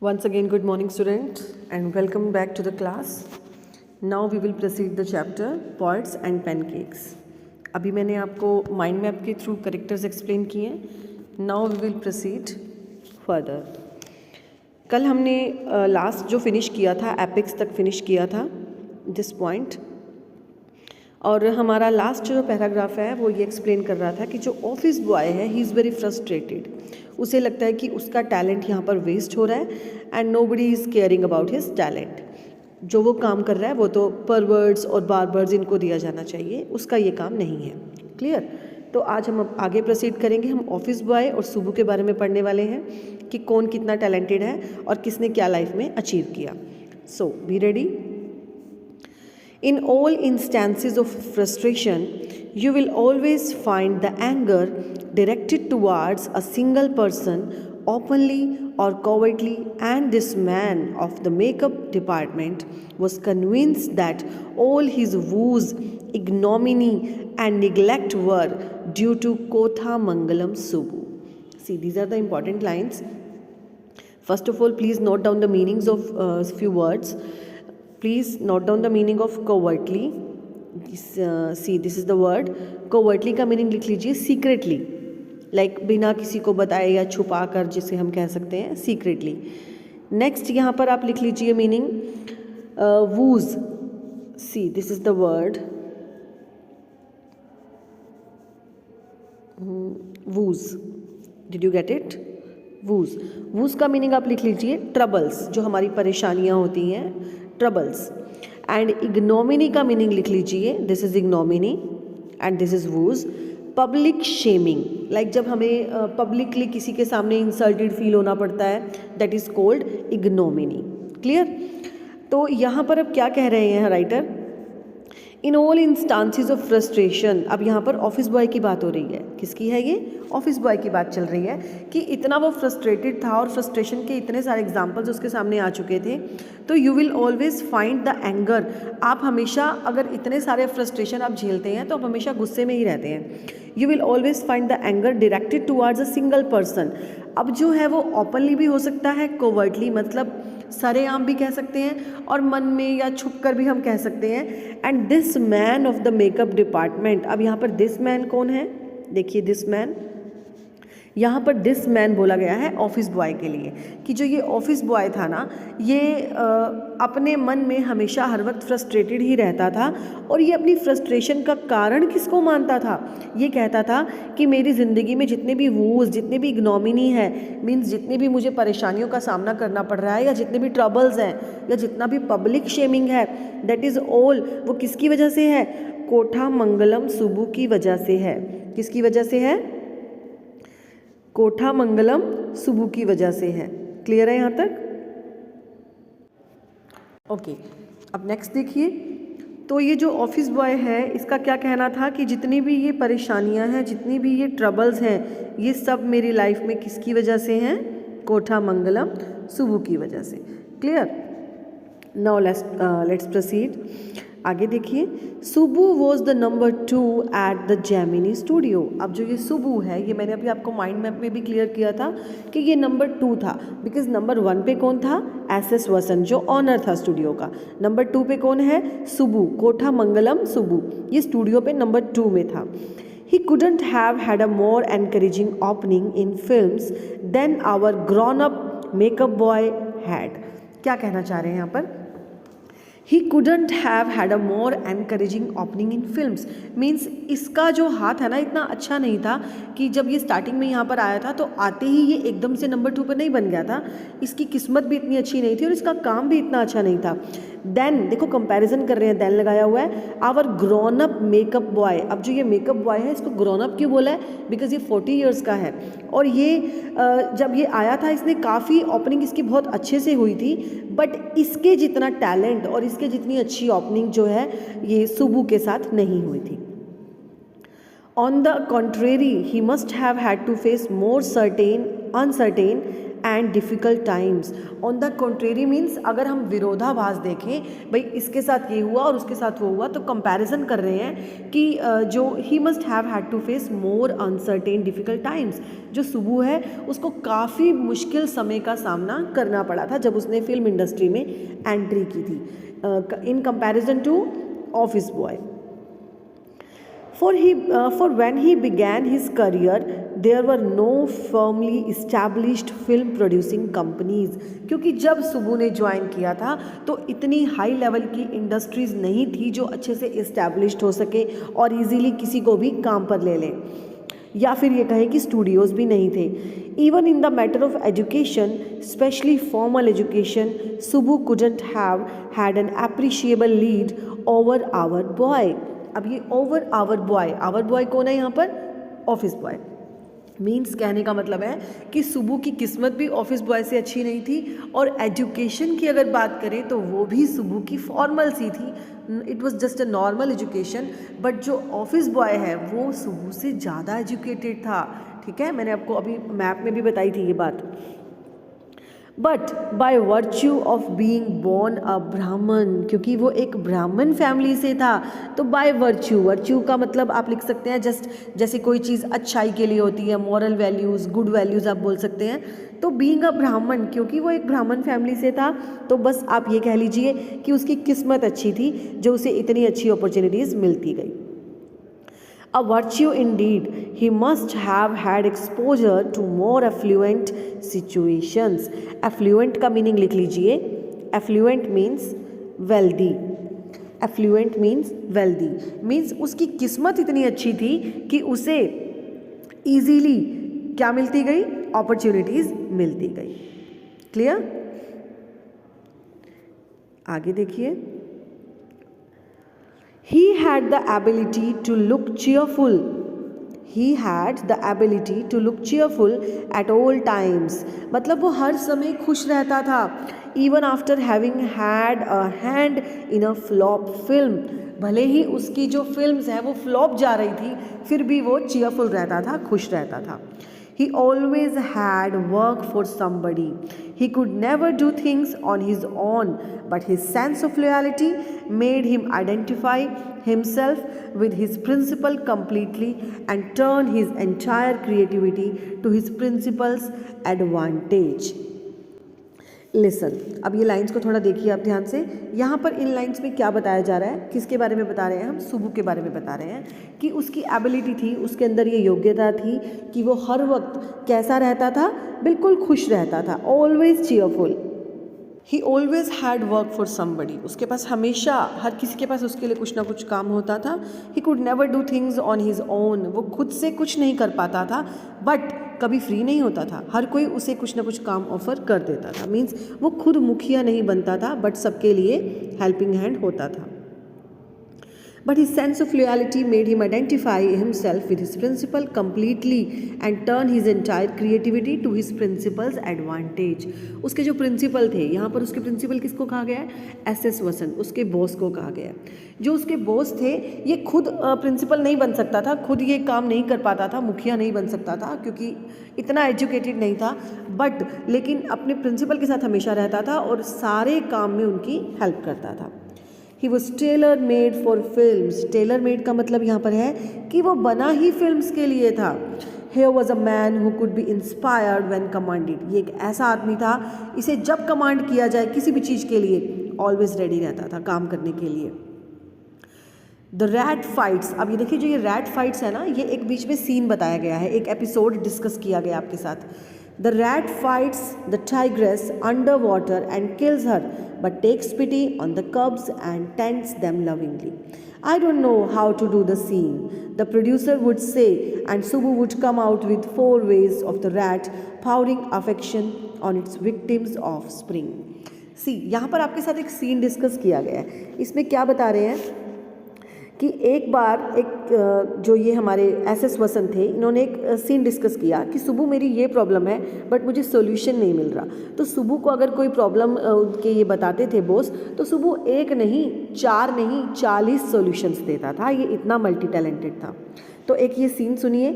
Once again, good morning, students, and welcome back to the class. Now we will proceed the chapter Poets and Pancakes. अभी मैंने आपको mind map के through characters explain किए हैं. Now we will proceed further. कल हमने last जो finish किया था एपिक्स तक फिनिश किया था दिस पॉइंट, और हमारा लास्ट जो पैराग्राफ है वो ये एक्सप्लेन कर रहा था कि जो ऑफिस बॉय है ही इज़ वेरी फ्रस्ट्रेटेड. उसे लगता है कि उसका टैलेंट यहाँ पर वेस्ट हो रहा है and nobody is caring about his talent. जो वो काम कर रहा है वो तो परवर्ड्स और बार्बर्स इनको दिया जाना चाहिए, उसका ये काम नहीं है. क्लियर? तो आज हम आगे प्रोसीड करेंगे. हम ऑफिस बॉय और सुबू के बारे में पढ़ने वाले हैं कि कौन कितना टैलेंटेड है और किसने क्या लाइफ में अचीव किया. So be ready. In all instances of frustration, you will always find the anger directed towards a single person, openly or covertly, and this man of the makeup department was convinced that all his woes, ignominy, and neglect were due to Kotha Mangalam Subbu. See, these are the important lines. First of all, please note down the meanings of few words. Please note down the meaning of covertly. See, this is the word. Covertly का meaning लिख लीजिए secretly, like बिना किसी को बताए या छुपा कर, जिसे हम कह सकते हैं secretly. Next यहाँ पर आप लिख लीजिए meaning woos. See, this is the word woos. Did you get it? woos. woos का मीनिंग आप लिख लीजिए ट्रबल्स, जो हमारी परेशानियाँ होती हैं, ट्रबल्स. एंड इग्नोमिनी का मीनिंग लिख लीजिए, this is ignominy and this is whose. Public shaming, like जब हमें पब्लिकली किसी के सामने इंसल्टेड फील होना पड़ता है, that is cold ignominy. Clear? तो यहाँ पर अब क्या कह रहे हैं writer? In all instances of frustration. अब यहाँ पर ऑफिस बॉय की बात हो रही है. किसकी है ये? ऑफिस बॉय की बात चल रही है कि इतना वो फ्रस्ट्रेटेड था और फ्रस्ट्रेशन के इतने सारे एग्जांपल्स उसके सामने आ चुके थे. तो you will always find the anger. आप हमेशा, अगर इतने सारे फ्रस्ट्रेशन आप झेलते हैं तो आप हमेशा गुस्से में ही रहते हैं. You will always find the anger directed towards a single person. अब जो है वो ओपनली भी हो सकता है, कोवर्टली मतलब सरेआम भी कह सकते हैं, और मन में या छुप कर भी हम कह सकते हैं. And this man of the makeup department. अब यहाँ पर दिस मैन कौन है? देखिए, दिस मैन, यहाँ पर दिस मैन बोला गया है ऑफिस बॉय के लिए, कि जो ये ऑफिस बॉय था ना, ये अपने मन में हमेशा हर वक्त फ्रस्ट्रेटेड ही रहता था. और ये अपनी फ्रस्ट्रेशन का कारण किसको मानता था? ये कहता था कि मेरी ज़िंदगी में जितने भी वूज, जितने भी इग्नोमिनी है, मीन्स जितने भी मुझे परेशानियों का सामना करना पड़ रहा है, या जितने भी ट्रबल्स हैं, या जितना भी पब्लिक शेमिंग है, दैट इज़ ऑल, वो किसकी वजह से है? कोठा मंगलम सुबू की वजह से है. किसकी वजह से है? कोठा मंगलम सुबू की वजह से है. क्लियर है यहाँ तक? ओके. अब नेक्स्ट देखिए. तो ये जो ऑफिस बॉय है, इसका क्या कहना था कि जितनी भी ये परेशानियां हैं, जितनी भी ये ट्रबल्स हैं, ये सब मेरी लाइफ में किसकी वजह से हैं? कोठा मंगलम सुबू की वजह से. क्लियर? Now let's proceed. आगे देखिए. Subbu was the number 2 at the Gemini studio. अब जो ये सुबू है, ये मैंने अभी आपको माइंड मैप में भी क्लियर किया था कि ये नंबर 2 था, बिकॉज नंबर 1 पे कौन था? एस वसंत, जो ऑनर था स्टूडियो का. नंबर 2 पे कौन है? सुबू, कोठा मंगलम सुबू. ये स्टूडियो पे नंबर 2 में था. He couldn't have had a more encouraging opening in films than our grown-up makeup boy had. क्या कहना चाह रहे हैं यहाँ पर? He couldn't have had a more encouraging opening in films. Means इसका जो हाथ है ना, इतना अच्छा नहीं था कि जब ये स्टार्टिंग में यहाँ पर आया था तो आते ही ये एकदम से नंबर 2 पर नहीं बन गया था. इसकी किस्मत भी इतनी अच्छी नहीं थी और इसका काम भी इतना अच्छा नहीं था. देन देखो, कंपैरिजन कर रहे हैं, देन लगाया हुआ है. Our grown up makeup boy. अब जो ये मेकअप बॉय है, इसको ग्रोन अप क्यों बोला है? बिकॉज ये 40 ईयर्स का है, और ये जब ये आया था, इसने काफ़ी ओपनिंग इसकी बहुत अच्छे से हुई थी, बट इसके जितना टैलेंट और इसके जितनी अच्छी ओपनिंग जो है, ये सुबू के साथ नहीं हुई थी. On the contrary, he must have had to face more uncertain and difficult times. On the contrary means अगर हम विरोधाभास देखें, भाई इसके साथ ये हुआ और उसके साथ वो हुआ, तो कंपैरिजन कर रहे हैं कि जो he must have had to face more uncertain difficult times, जो सुबु है उसको काफ़ी मुश्किल समय का सामना करना पड़ा था जब उसने फिल्म इंडस्ट्री में एंट्री की थी, in comparison to office boy. For when he began his career, there were no firmly established film producing companies. क्योंकि जब सुबु ने ज्वाइन किया था तो इतनी हाई लेवल की इंडस्ट्रीज़ नहीं थी जो अच्छे से इस्टेब्लिश्ड हो सके और इजीली किसी को भी काम पर ले लें, या फिर ये कहें कि स्टूडियोज़ भी नहीं थे। Even in the matter of education, specially formal education, Subu couldn't have had an appreciable lead over our boy. अब ये ओवर आवर बॉय कौन है यहाँ पर? Office boy. मीन्स कहने का मतलब है कि सुबु की किस्मत भी ऑफिस बॉय से अच्छी नहीं थी, और एजुकेशन की अगर बात करें तो वो भी सुबु की फॉर्मल सी थी, it was just a normal education. But जो ऑफिस बॉय है वो सुबु से ज़्यादा एजुकेटेड था। ठीक है, मैंने आपको अभी मैप में भी बताई थी ये बात। But by virtue of being born a Brahmin, क्योंकि वो एक ब्राह्मण फैमिली से था, तो बाय वर्च्यू का मतलब आप लिख सकते हैं जस्ट जैसे कोई चीज़ अच्छाई के लिए होती है, मॉरल वैल्यूज़, गुड वैल्यूज़ आप बोल सकते हैं। तो बीइंग अ ब्राह्मण, क्योंकि वो एक ब्राह्मण फैमिली से था, तो बस आप ये कह लीजिए कि उसकी किस्मत अच्छी थी जो उसे इतनी अच्छी अपॉर्चुनिटीज़ मिलती गई। A virtue indeed, he must have had exposure to more affluent situations. Affluent का मीनिंग लिख लीजिए, affluent means wealthy. Affluent means wealthy, means उसकी किस्मत इतनी अच्छी थी कि उसे easily क्या मिलती गई? अपॉर्चुनिटीज़ मिलती गई। क्लियर? आगे देखिए। He had the ability to look cheerful. He had the ability to look cheerful at all times. मतलब वो हर समय खुश रहता था, even after having had a hand in a flop film. भले ही उसकी जो फिल्म्स हैं वो फ्लॉप जा रही थी, फिर भी वो cheerful रहता था, खुश रहता था। He always had work for somebody. He could never do things on his own, but his sense of loyalty made him identify himself with his principal completely and turn his entire creativity to his principal's advantage. Listen, अब ये lines को थोड़ा देखिए आप ध्यान से। यहाँ पर इन लाइंस में क्या बताया जा रहा है? किसके बारे में बता रहे हैं? हम सुबु के बारे में बता रहे हैं कि उसकी एबिलिटी थी, उसके अंदर ये योग्यता थी कि वो हर वक्त कैसा रहता था? बिल्कुल खुश रहता था, always cheerful. He always had work for somebody, उसके पास हमेशा हर किसी के पास उसके लिए कुछ ना कुछ काम होता था। He could never do things on his own, वो खुद से कुछ नहीं कर पाता था, बट कभी फ्री नहीं होता था, हर कोई उसे कुछ ना कुछ काम ऑफर कर देता था। मीन्स वो खुद मुखिया नहीं बनता था, बट सबके लिए हेल्पिंग हैंड होता था। But his sense of loyalty made him identify himself with his principal completely and turn his entire creativity to his principal's advantage. उसके जो प्रिंसिपल थे, यहाँ पर उसके प्रिंसिपल किसको कहा गया है? एस.एस. वसन, उसके बॉस को कहा गया है। जो उसके बॉस थे ये खुद प्रिंसिपल नहीं बन सकता था, खुद ये काम नहीं कर पाता था, मुखिया नहीं बन सकता था क्योंकि इतना एजुकेटेड नहीं था, बट लेकिन अपने प्रिंसिपल के साथ हमेशा रहता था और सारे काम में उनकी हेल्प करता था। He was tailor made for films, tailor made का मतलब यहाँ पर है कि वो बना ही फिल्म्स के लिए था। Here was a man who could be inspired when commanded, ये एक ऐसा आदमी था, इसे जब कमांड किया जाए किसी भी चीज़ के लिए ऑलवेज रेडी रहता था काम करने के लिए। द रैट फाइट्स, अब ये देखिए जो ये रैट फाइट्स है ना, ये एक बीच में सीन बताया गया है, एक एपिसोड डिस्कस किया गया आपके साथ। The rat fights the tigress underwater and kills her, but takes pity on the cubs and tends them lovingly. I don't know how to do the scene, the producer would say, and Subu would come out with 4 ways of the rat pouring affection on its victim's offspring. See, यहाँ पर आपके साथ एक scene discuss किया गया है। इसमें क्या बता रहे हैं कि एक बार एक जो ये हमारे एस.एस. वसन थे, इन्होंने एक सीन डिस्कस किया कि सुबु मेरी ये प्रॉब्लम है बट मुझे सॉल्यूशन नहीं मिल रहा। तो सुबु को अगर कोई प्रॉब्लम उनके ये बताते थे बॉस, तो सुबु 1 नहीं 4 नहीं 40 सॉल्यूशंस देता था, ये इतना मल्टी टैलेंटेड था। तो एक ये सीन सुनिए।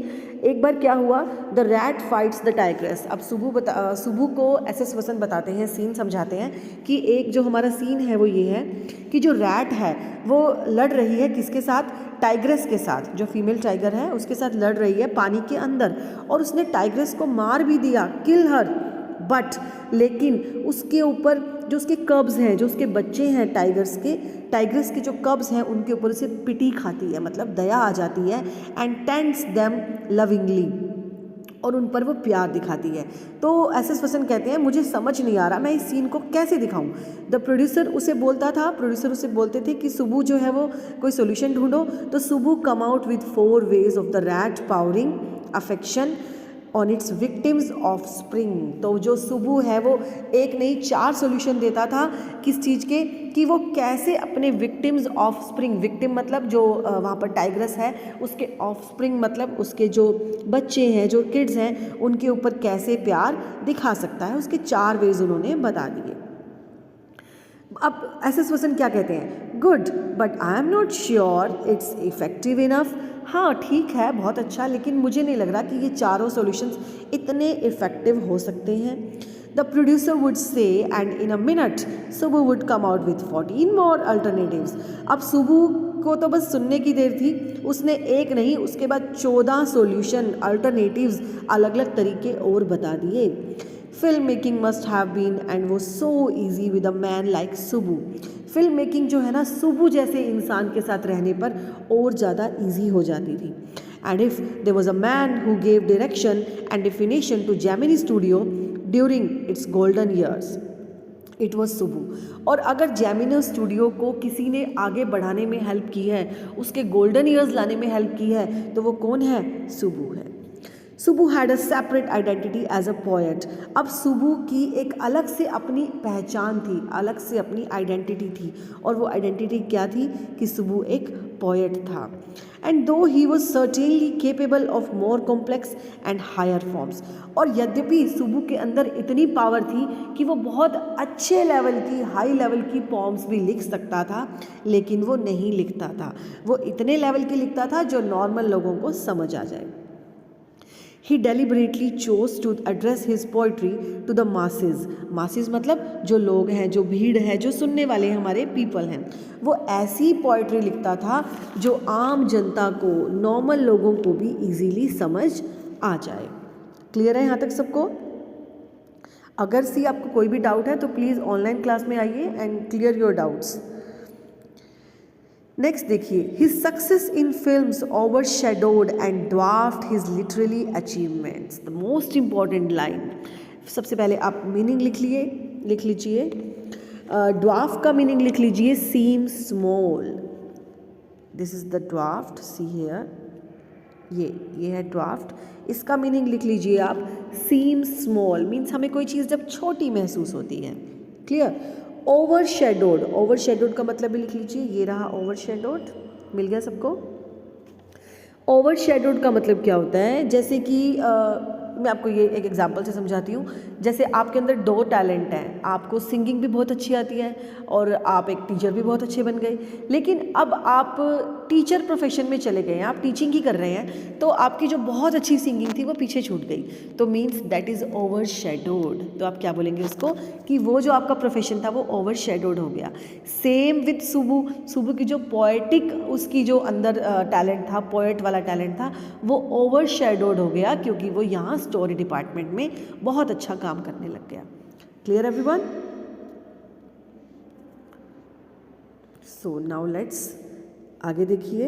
एक बार क्या हुआ, the rat fights the tigress. अब सुबू को एसएस वसंत बताते हैं, सीन समझाते हैं कि एक जो हमारा सीन है वो ये है कि जो रैट है वो लड़ रही है किसके साथ, टाइग्रेस के साथ। जो फीमेल टाइगर है उसके साथ लड़ रही है पानी के अंदर, और उसने टाइग्रेस को मार भी दिया, किल हर, बट लेकिन उसके ऊपर जो उसके कब्स हैं, जो उसके बच्चे हैं टाइग्रेस के जो कब्स हैं उनके ऊपर उसे पिटी खाती है, मतलब दया आ जाती है, एंड टेंड्स देम लविंगली, और उन पर वो प्यार दिखाती है। तो एसएस वसंत कहते हैं मुझे समझ नहीं आ रहा मैं इस सीन को कैसे दिखाऊं। द प्रोड्यूसर उसे बोलते थे कि सुबू जो है वो कोई सोल्यूशन ढूंढो। तो Subbu come out with 4 ways of the rat powering affection on it's victims of spring. तो जो सुबू है वो एक नहीं 4 सॉल्यूशन देता था, किस चीज़ के, कि वो कैसे अपने विक्टिम्स ऑफ स्प्रिंग, विक्टिम मतलब जो वहाँ पर टाइग्रेस है उसके ऑफ स्प्रिंग मतलब उसके जो बच्चे हैं, जो किड्स हैं, उनके ऊपर कैसे प्यार दिखा सकता है, उसके 4 वेज उन्होंने बता दिए। अब एसएस वसंत क्या कहते हैं, good but I am not sure it's effective enough. हाँ ठीक है, बहुत अच्छा, लेकिन मुझे नहीं लग रहा कि ये चारों सॉल्यूशंस इतने इफ़ेक्टिव हो सकते हैं। The producer would say and in a minute Subbu would come out with 14 more alternatives. अब सुबू को तो बस सुनने की देर थी, उसने एक नहीं उसके बाद 14 सॉल्यूशन अल्टरनेटिव्स अलग अलग तरीके और बता दिए। Film making must have been and वो so easy with a man like Subbu. Film making जो है ना सुबू जैसे इंसान के साथ रहने पर और ज़्यादा ईजी हो जाती थी। And if there was a man who gave direction and definition to Gemini Studio during its golden years, it was Subbu. और अगर जेमिनी स्टूडियो को किसी ने आगे बढ़ाने में हेल्प की है, उसके गोल्डन ईयर्स लाने में हेल्प की है, तो वो कौन है, सुबू है। Subbu had a separate identity as a poet. अब सुबू की एक अलग से अपनी पहचान थी, अलग से अपनी आइडेंटिटी थी, और वो आइडेंटिटी क्या थी कि सुबू एक पोएट था। And though he was certainly capable of more complex and higher forms. और यद्यपि सुबू के अंदर इतनी पावर थी कि वो बहुत अच्छे लेवल की, हाई लेवल की पॉम्स भी लिख सकता था, लेकिन वो नहीं लिखता था। वो इतने लेवल की लिखता था जो नॉर्मल लोगों को समझ आ जाए। He deliberately chose to address his poetry to the masses. Masses मतलब जो लोग हैं, जो भीड़ है, जो सुनने वाले हमारे पीपल हैं। वो ऐसी पोइट्री लिखता था जो आम जनता को, नॉर्मल लोगों को भी इजीली समझ आ जाए। क्लियर है यहाँ तक सबको? अगर आपको कोई भी डाउट है तो प्लीज़ ऑनलाइन क्लास में आइए and clear your doubts. Next देखिए, his success in films overshadowed and dwarfed his literary achievements. The most important line, सबसे पहले आप मीनिंग लिख लीजिए। ड्वार्फ का मीनिंग लिख लीजिए, seem small. This is the dwarfed, see here, ये है ड्वार्फ्ड। इसका मीनिंग लिख लीजिए आप, सीम स्मॉल मीन्स हमें कोई चीज़ जब छोटी महसूस होती है। क्लियर? ओवरशैडोड का मतलब भी लिख लीजिए, ये रहा ओवरशैडोड, मिल गया सबको। ओवरशैडोड का मतलब क्या होता है, जैसे कि मैं आपको ये एक एग्जांपल से समझाती हूँ। जैसे आपके अंदर 2 टैलेंट हैं, आपको सिंगिंग भी बहुत अच्छी आती है और आप एक टीचर भी बहुत अच्छे बन गए, लेकिन अब आप टीचर प्रोफेशन में चले गए हैं, आप टीचिंग ही कर रहे हैं, तो आपकी जो बहुत अच्छी सिंगिंग थी वो पीछे छूट गई, तो मीन्स दैट इज़ ओवरशैडोड। तो आप क्या बोलेंगे उसको, कि वो जो आपका प्रोफेशन था वो ओवरशैडोड हो गया। सेम विद सुबू की जो पोएटिक, उसकी जो अंदर टैलेंट था, पोएट वाला टैलेंट था, वो ओवरशैडोड हो गया क्योंकि वो यहाँ स्टोरी डिपार्टमेंट में बहुत अच्छा काम करने लग गया। Clear everyone? So now let's आगे देखिए।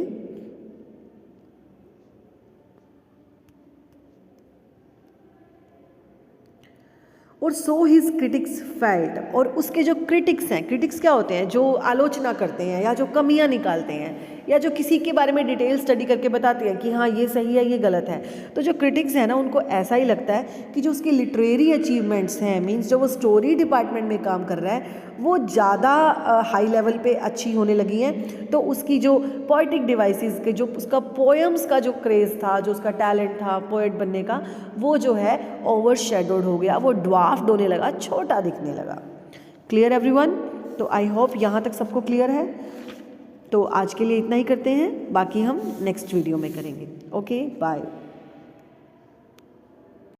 और सो हिज क्रिटिक्स फेल्ट, और उसके जो क्रिटिक्स हैं, क्रिटिक्स क्या होते हैं, जो आलोचना करते हैं या जो कमियां निकालते हैं या जो किसी के बारे में डिटेल स्टडी करके बताते हैं कि हाँ ये सही है, ये गलत है, तो जो क्रिटिक्स है ना उनको ऐसा ही लगता है कि जो उसकी लिटरेरी अचीवमेंट्स हैं, मीन्स जो वो स्टोरी डिपार्टमेंट में काम कर रहा है वो ज़्यादा हाई लेवल पे अच्छी होने लगी हैं, तो उसकी जो पोइटिक डिवाइसेस के, जो उसका पोएम्स का जो क्रेज़ था, जो उसका टैलेंट था पोएट बनने का, वो जो है ओवरशैडोड हो गया, वो ड्वार्फ्ड होने लगा, छोटा दिखने लगा। Clear everyone? तो आई होप यहाँ तक सबको क्लियर है। तो आज के लिए इतना ही करते हैं, बाकी हम नेक्स्ट वीडियो में करेंगे। Okay, bye.